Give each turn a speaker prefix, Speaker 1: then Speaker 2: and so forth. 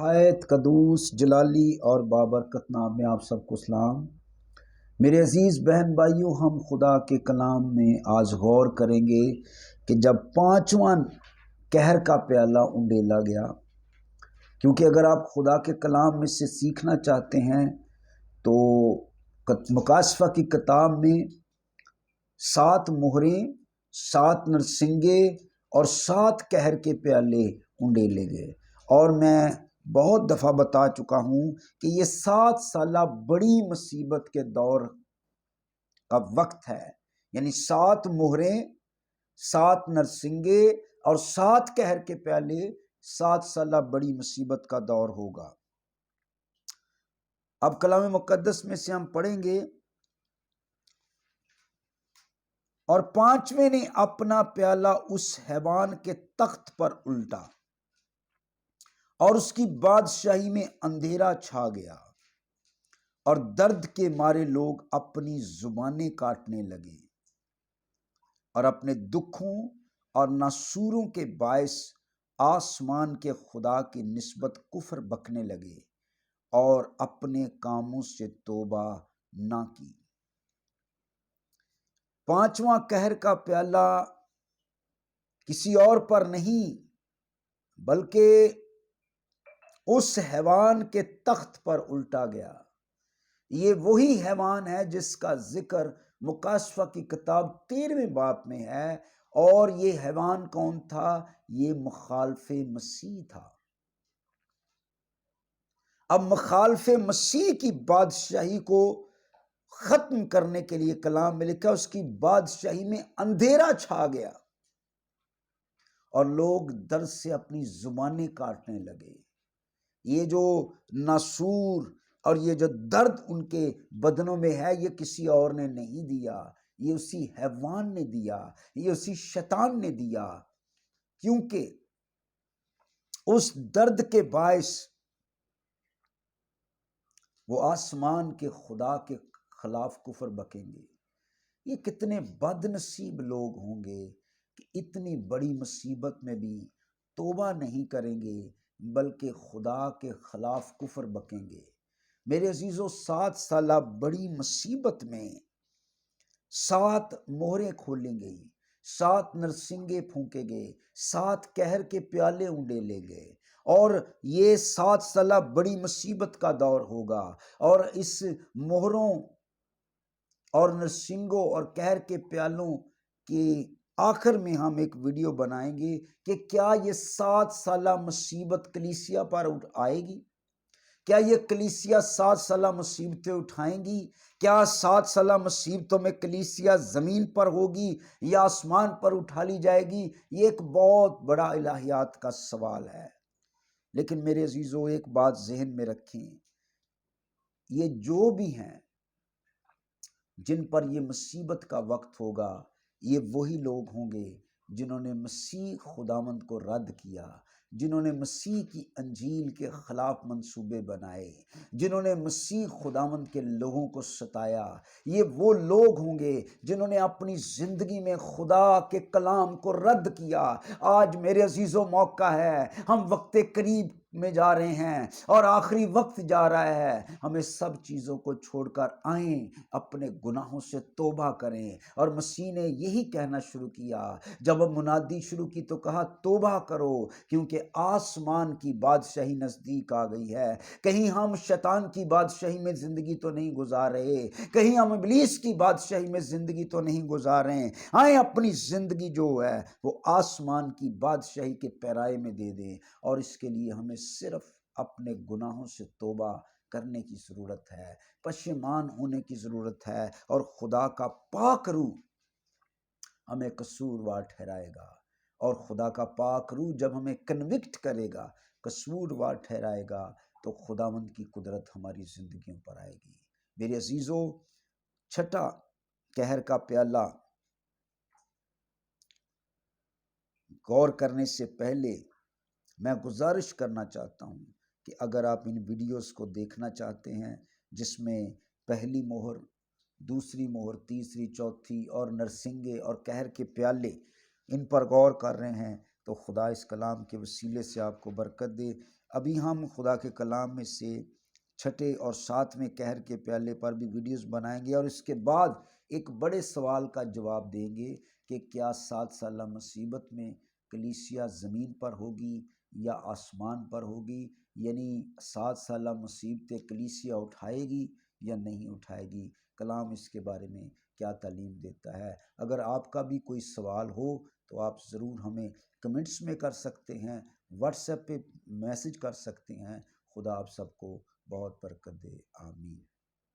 Speaker 1: نہایت قدوس جلالی اور بابرکت نام میں آپ سب کو سلام۔ میرے عزیز بہن بھائیوں، ہم خدا کے کلام میں آج غور کریں گے کہ جب پانچواں قہر کا پیالہ انڈیلا گیا، کیونکہ اگر آپ خدا کے کلام میں سے سیکھنا چاہتے ہیں تو مکاشفہ کی کتاب میں 7 مہریں، 7 نرسنگے اور 7 قہر کے پیالے انڈیلے گئے، اور میں بہت دفعہ بتا چکا ہوں کہ یہ 7 سالہ بڑی مصیبت کے دور کا وقت ہے، یعنی 7 مہریں، 7 نرسنگے اور 7 قہر کے پیالے 7 سالہ بڑی مصیبت کا دور ہوگا۔ اب کلام مقدس میں سے ہم پڑھیں گے، اور 5ویں نے اپنا پیالہ اس حیوان کے تخت پر الٹا، اور اس کی بادشاہی میں اندھیرا چھا گیا، اور درد کے مارے لوگ اپنی زبانیں کاٹنے لگے، اور اپنے دکھوں اور ناسوروں کے باعث آسمان کے خدا کی نسبت کفر بکنے لگے، اور اپنے کاموں سے توبہ نہ کی۔ 5واں قہر کا پیالہ کسی اور پر نہیں بلکہ اس حیوان کے تخت پر الٹا گیا۔ یہ وہی حیوان ہے جس کا ذکر مکاشفہ کی کتاب 13ویں باب میں ہے، اور یہ حیوان کون تھا؟ یہ مخالف مسیح تھا۔ اب مخالف مسیح کی بادشاہی کو ختم کرنے کے لیے کلام میں لکھا اس کی بادشاہی میں اندھیرا چھا گیا، اور لوگ درد سے اپنی زبانیں کاٹنے لگے۔ یہ جو ناسور اور یہ جو درد ان کے بدنوں میں ہے، یہ کسی اور نے نہیں دیا، یہ اسی حیوان نے دیا، یہ اسی شیطان نے دیا، کیونکہ اس درد کے باعث وہ آسمان کے خدا کے خلاف کفر بکیں گے۔ یہ کتنے بد نصیب لوگ ہوں گے کہ اتنی بڑی مصیبت میں بھی توبہ نہیں کریں گے بلکہ خدا کے خلاف کفر بکیں گے۔ میرے عزیزو، 7 سالہ بڑی مصیبت میں 7 مہریں کھولیں گئی، 7 نرسنگے پھونکے گئے، 7 قہر کے پیالے انڈیلے گئے، اور یہ 7 سالہ بڑی مصیبت کا دور ہوگا۔ اور اس مہروں اور نرسنگوں اور قہر کے پیالوں کی آخر میں ہم ایک ویڈیو بنائیں گے کہ کیا یہ 7 سالہ مصیبت کلیسیا پر آئے گی؟ کیا یہ کلیسیا 7 سالہ مصیبتیں اٹھائیں گی؟ کیا 7 سالہ مصیبتوں میں کلیسیا زمین پر ہوگی یا آسمان پر اٹھا لی جائے گی؟ یہ ایک بہت بڑا الہیات کا سوال ہے، لیکن میرے عزیزو ایک بات ذہن میں رکھیں، یہ جو بھی ہیں جن پر یہ مصیبت کا وقت ہوگا، یہ وہی لوگ ہوں گے جنہوں نے مسیح خداوند کو رد کیا، جنہوں نے مسیح کی انجیل کے خلاف منصوبے بنائے، جنہوں نے مسیح خداوند کے لوگوں کو ستایا۔ یہ وہ لوگ ہوں گے جنہوں نے اپنی زندگی میں خدا کے کلام کو رد کیا۔ آج میرے عزیزو موقع ہے، ہم وقت قریب میں جا رہے ہیں اور آخری وقت جا رہا ہے، ہمیں سب چیزوں کو چھوڑ کر آئیں، اپنے گناہوں سے توبہ کریں۔ اور مسیح نے یہی کہنا شروع کیا، جب منادی شروع کی تو کہا توبہ کرو، کیونکہ آسمان کی بادشاہی نزدیک آ گئی ہے۔ کہیں ہم شیطان کی بادشاہی میں زندگی تو نہیں گزار رہے، کہیں ہم ابلیس کی بادشاہی میں زندگی تو نہیں گزار رہے ہیں۔ آئیں اپنی زندگی جو ہے وہ آسمان کی بادشاہی کے پیرائے میں دے دیں، اور اس کے لیے ہمیں صرف اپنے گناہوں سے توبہ کرنے کی ضرورت ہے، پشیمان ہونے کی ضرورت ہے، اور خدا کا پاک روح ہمیں قصوروار ٹھہرائے گا۔ اور خدا کا پاک روح جب ہمیں کنوکٹ کرے گا، قصوروار ٹھہرائے گا، تو خداوند کی قدرت ہماری زندگیوں پر آئے گی۔ میرے عزیزو، 6واں قہر کا پیالہ غور کرنے سے پہلے میں گزارش کرنا چاہتا ہوں کہ اگر آپ ان ویڈیوز کو دیکھنا چاہتے ہیں جس میں پہلی مہر، دوسری مہر، تیسری، چوتھی اور نرسنگے اور قہر کے پیالے، ان پر غور کر رہے ہیں، تو خدا اس کلام کے وسیلے سے آپ کو برکت دے۔ ابھی ہم خدا کے کلام میں سے چھٹے اور ساتویں قہر کے پیالے پر بھی ویڈیوز بنائیں گے، اور اس کے بعد ایک بڑے سوال کا جواب دیں گے کہ کیا 7 سالہ مصیبت میں کلیسیا زمین پر ہوگی یا آسمان پر ہوگی، یعنی 7 سالہ مصیبتیں کلیسیا اٹھائے گی یا نہیں اٹھائے گی۔ کلام اس کے بارے میں کیا تعلیم دیتا ہے؟ اگر آپ کا بھی کوئی سوال ہو تو آپ ضرور ہمیں کمنٹس میں کر سکتے ہیں، واٹس ایپ پہ میسج کر سکتے ہیں۔ خدا آپ سب کو بہت برکت دے، آمین۔